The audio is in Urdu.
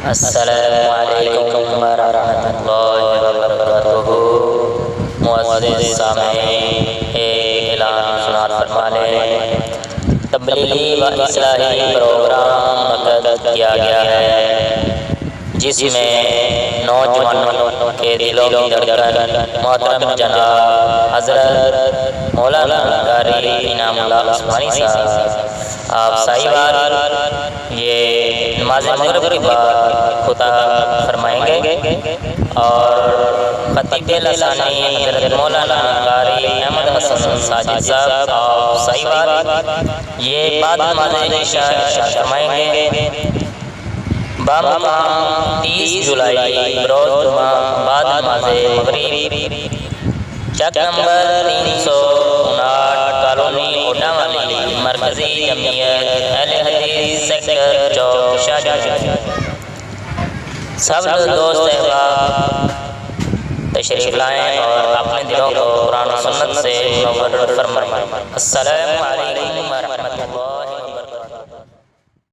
السلام علیکم ورحمۃ اللہ وبرکاتہ۔ معزز سامعین، ایک اعلان سماعت فرما لیں۔ تبلیغی و اصلاحی پروگرام منعقد کیا گیا ہے جس میں نوجوانوں کے دلوں کی دھڑکن محترم جناب حضرت مولانا قاری انعام اللہ عثمانی صاحب آپ سائیوال یہ نماز مغرب کے بعد خطبہ فرمائیں گے اور خطیب لسانی حضرت مولانا قاری احمد حسن ساجد صاحب آپ سائیوال یہ بعد نماز عشاء ارشاد فرمائیں گے۔ بامقام 30 جولائی بروز جمعہ بعد نماز مغرب، چک نمبر 359 کالونی اوڈا والی، مرکزی جمعیت اہل حدیث سیکٹر چوک شاہجہاں۔ سب دوست احباب تشریف لائیں اور اپنے دلوں کو قرآن و سنت سے منور فرمائیں۔ السلام علیکم ورحمۃ اللہ۔